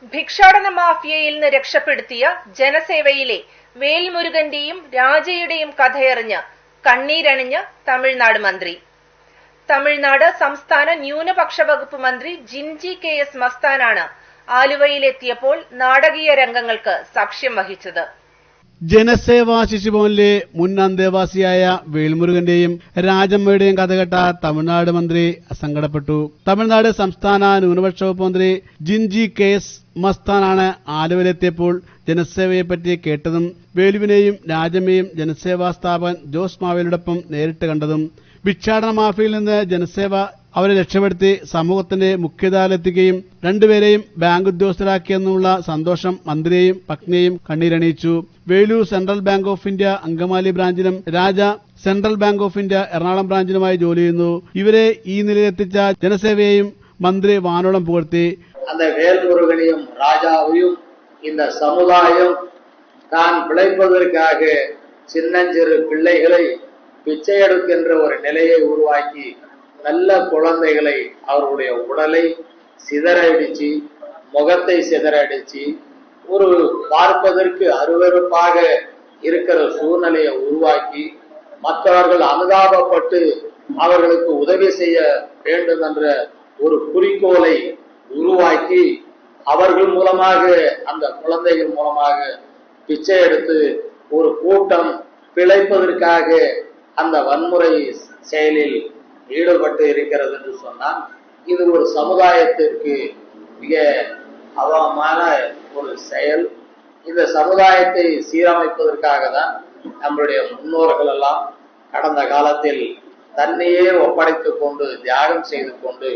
ഭിക്ഷാടന മാഫിയയിൽ നിന്ന് രക്ഷപ്പെടുത്തിയ ജനസേവയിലെ വേൽമുരുകന്റെയും രാജയുടെയും കഥയറിഞ്ഞ് കണ്ണീരണിഞ്ഞ് തമിഴ്നാട് മന്ത്രി. തമിഴ്നാട് സംസ്ഥാന ന്യൂനപക്ഷ വകുപ്പ് മന്ത്രി ജിൻജി KS മസ്താനാണ് ആലുവയിലെത്തിയപ്പോൾ നാടകീയ രംഗങ്ങൾക്ക് സാക്ഷ്യം വഹിച്ചത്. ജനസേവാ ശിശുഭവനിലെ മുൻ അന്തേവാസിയായ വേൽമുരുകന്റെയും രാജമ്മയുടെയും കഥകെട്ട തമിഴ്നാട് മന്ത്രി സങ്കടപ്പെട്ടു. തമിഴ്നാട് സംസ്ഥാന ന്യൂനപക്ഷ വകുപ്പ് മന്ത്രി ജിൻജി KS മസ്താനാണ് ആലുവയിലെത്തിയപ്പോൾ ജനസേവയെപ്പറ്റി കേട്ടതും വേലുവിനെയും രാജമ്മയും ജനസേവാ സ്ഥാപകൻ ജോസ് മാവേലിയോടൊപ്പം നേരിട്ട് കണ്ടതും. ഭിക്ഷാടന മാഫിയയിൽ നിന്ന് ജനസേവ അവരെ രക്ഷപ്പെടുത്തി സമൂഹത്തിന്റെ മുഖ്യധാരയിലെത്തിക്കുകയും രണ്ടുപേരെയും ബാങ്ക് ഉദ്യോഗസ്ഥരാക്കിയെന്നുള്ള സന്തോഷം മന്ത്രിയെയും പത്നിയെയും കണ്ണീരണിയിച്ചു. Velu Central Bank of India Angamaly ബ്രാഞ്ചിലും Raja Central Bank of India Ernakulam ബ്രാഞ്ചിലുമായി ജോലി ചെയ്യുന്നു. ഇവരെ ഈ നിലയിലെത്തിച്ച ജനസേവയെയും മന്ത്രി വാനോളം പുകഴ്ത്തി. அந்த வேல்முருகனையும் ராஜாவையும் இந்த சமுதாயம் தான் பிழைப்பதற்காக சின்னஞ்சிறு பிள்ளைகளை பிச்சை எடுக்கின்ற ஒரு நிலையை உருவாக்கி நல்ல குழந்தைகளை அவருடைய உடலை சிதறடிச்சு முகத்தை சிதறடிச்சு ஒரு பார்ப்பதற்கு அருவருப்பாக இருக்கிற சூழ்நிலையை உருவாக்கி மற்றவர்கள் அனுதாபப்பட்டு அவர்களுக்கு உதவி செய்ய வேண்டும் என்ற ஒரு குறிக்கோளை உருவாக்கி அவர்கள் மூலமாக அந்த குழந்தைகள் மூலமாக பிச்சை எடுத்து ஒரு கூட்டம் பிழைப்பதற்காக அந்த வன்முறை செயலில் ஈடுபட்டு இருக்கிறது என்று சொன்னால் இது ஒரு சமுதாயத்திற்கு மிக அவமான ஒரு செயல். இந்த சமுதாயத்தை சீரமைப்பதற்காக தான் நம்மளுடைய முன்னோர்கள் எல்லாம் கடந்த காலத்தில் தன்னையே ஒப்படைத்துக் கொண்டு தியாகம் செய்து கொண்டு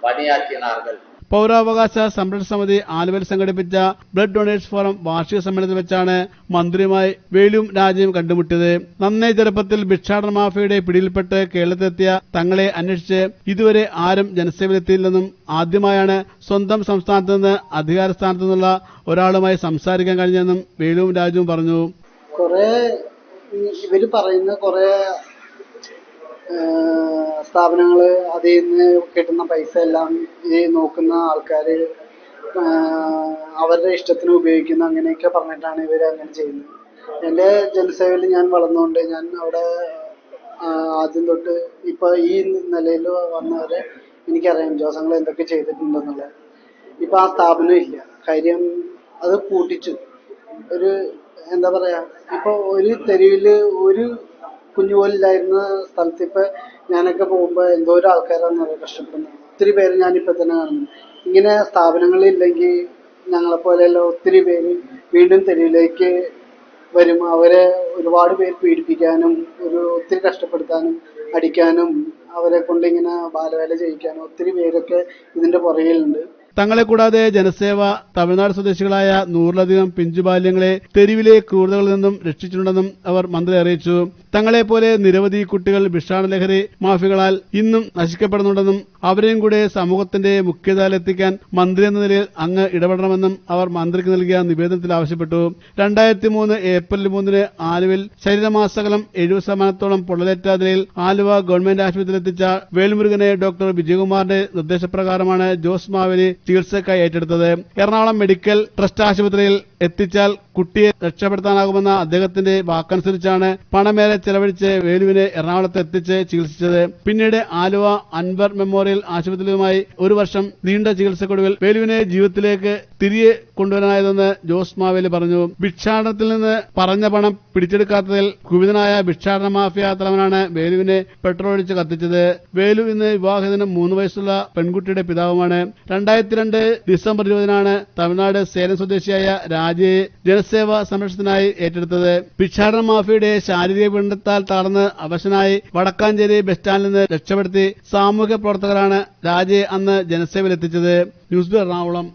പണിയാക്കിനാர்கள். പൗരാവകാശ സംരക്ഷണ സമിതി ആലുവയിൽ സംഘടിപ്പിച്ച ബ്ലഡ് ഡൊണേഴ്സ് ഫോറം വാർഷിക സമ്മേളനത്തിൽ വെച്ചാണ് മന്ത്രിയുമായി വേലും രാജയും കണ്ടുമുട്ടിയത്. നന്നേ ചെറുപ്പത്തിൽ ഭിക്ഷാടന മാഫിയയുടെ പിടിയിൽപ്പെട്ട് കേരളത്തിലെത്തിയ തങ്ങളെ അന്വേഷിച്ച് ഇതുവരെ ആരും ജനസേവയിലെത്തിയില്ലെന്നും ആദ്യമായാണ് സ്വന്തം സംസ്ഥാനത്ത് നിന്ന് അധികാര സ്ഥാനത്തു നിന്നുള്ള ഒരാളുമായി സംസാരിക്കാൻ കഴിഞ്ഞെന്നും വേലും രാജുവും പറഞ്ഞു. ഇവര് പറയുന്ന കുറെ സ്ഥാപനങ്ങള് അതിൽ നിന്ന് കിട്ടുന്ന പൈസ എല്ലാം ഈ നോക്കുന്ന ആൾക്കാര് അവരുടെ ഇഷ്ടത്തിന് ഉപയോഗിക്കുന്ന അങ്ങനെയൊക്കെ പറഞ്ഞിട്ടാണ് ഇവര് അങ്ങനെ ചെയ്യുന്നത്. എൻ്റെ ജനസേവയിൽ ഞാൻ വളർന്നുകൊണ്ട് ഞാൻ അവിടെ ആദ്യം തൊട്ട് ഇപ്പൊ ഈ നിലയിൽ വന്നവരെ എനിക്കറിയാം ജോസങ്ങൾ എന്തൊക്കെ ചെയ്തിട്ടുണ്ടെന്നുള്ളത്. ഇപ്പൊ ആ സ്ഥാപനം ഇല്ല. കാര്യം അത് പൂട്ടിച്ചു. ഒരു എന്താ പറയാ, ഇപ്പൊ ഒരു തെരുവില് ഒരു കുഞ്ഞുപോലില്ലായിരുന്ന സ്ഥലത്ത് ഇപ്പൊ ഞാനൊക്കെ പോകുമ്പോ എന്തോരം ആൾക്കാരാണ് കഷ്ടപ്പെടുന്നത്. ഒത്തിരി പേര് ഞാനിപ്പോ തന്നെ കാണുന്നു. ഇങ്ങനെ സ്ഥാപനങ്ങളില്ലെങ്കിൽ ഞങ്ങളെപ്പോലെയുള്ള ഒത്തിരി പേര് വീണ്ടും തെരുവിലേക്ക് വരും. അവരെ ഒരുപാട് പേര് പീഡിപ്പിക്കാനും ഒത്തിരി കഷ്ടപ്പെടുത്താനും അടിക്കാനും അവരെ കൊണ്ട് ഇങ്ങനെ ബാലവേല ചെയ്യിക്കാനും ഒത്തിരി പേരൊക്കെ ഇതിന്റെ പുറകിലുണ്ട്. തങ്ങളെ കൂടാതെ ജനസേവ തമിഴ്നാട് സ്വദേശികളായ 100-ലധികം പിഞ്ചുബാല്യങ്ങളെ തെരുവിലെ ക്രൂരതകളിൽ നിന്നും രക്ഷിച്ചിട്ടുണ്ടെന്നും അവർ മന്ത്രി അറിയിച്ചു. തങ്ങളെപ്പോലെ നിരവധി കുട്ടികൾ ഭിക്ഷാടന ലഹരി മാഫിയകളാൽ ഇന്നും നശിക്കപ്പെടുന്നുണ്ടെന്നും അവരെയും കൂടെ സമൂഹത്തിന്റെ മുഖ്യധാരയിലെത്തിക്കാൻ മന്ത്രി എന്ന നിലയിൽ അങ്ങ് ഇടപെടണമെന്നും അവർ മന്ത്രിക്ക് നൽകിയ നിവേദനത്തിൽ ആവശ്യപ്പെട്ടു. 2003 ഏപ്രിൽ 3 ആലുവയിൽ ശരീരമാസകലം 70% പൊള്ളലേറ്റ നിലയിൽ ആലുവ ഗവൺമെന്റ് ആശുപത്രിയിൽ എത്തിച്ച വേൽമുരുകനെ ഡോക്ടർ വിജയകുമാറിന്റെ നിർദ്ദേശപ്രകാരമാണ് ജോസ് മാവേലി ചികിത്സക്കായി ഏറ്റെടുത്തത്. എറണാകുളം മെഡിക്കൽ ട്രസ്റ്റ് ആശുപത്രിയിൽ എത്തിച്ചാൽ കുട്ടിയെ രക്ഷപ്പെടുത്താനാകുമെന്ന അദ്ദേഹത്തിന്റെ വാക്കനുസരിച്ചാണ് പണമേറെ ചെലവഴിച്ച് വേലുവിനെ എറണാകുളത്ത് എത്തിച്ച് ചികിത്സിച്ചത്. പിന്നീട് ആലുവ അൻവർ മെമ്മോറിയൽ ആശുപത്രിയുമായി 1 വർഷം നീണ്ട ചികിത്സക്കൊടുവിൽ വേലുവിനെ ജീവിതത്തിലേക്ക് തിരികെ കൊണ്ടുവരാനായതെന്ന് ജോസ് മാവേലി പറഞ്ഞു. ഭിക്ഷാടനത്തിൽ നിന്ന് പറഞ്ഞ പണം പിടിച്ചെടുക്കാത്തതിൽ കുപിതനായ ഭിക്ഷാടന മാഫിയ തലവനാണ് വേലുവിനെ പെട്രോൾ ഒഴിച്ച് കത്തിച്ചത്. വേലു ഇന്ന് വിവാഹത്തിന് 3 വയസ്സുള്ള പെൺകുട്ടിയുടെ പിതാവുമാണ്. 2002 ഡിസംബർ 20-നാണ് തമിഴ്നാട് സേലം സ്വദേശിയായ രാജയെ ജനസേവാ സംരക്ഷണത്തിനായി ഏറ്റെടുത്തത്. ഭിക്ഷാടന മാഫിയയുടെ ശാരീരിക പീഡനത്താൽ തളർന്ന് അവശനായി വടക്കാഞ്ചേരി ബസ് സ്റ്റാൻഡിൽ നിന്ന് രക്ഷപ്പെടുത്തി സാമൂഹ്യ പ്രവർത്തകരാണ് രാജയെ അന്ന് ജനസേവയിലെത്തിച്ചത്. News bureau Ernakulam.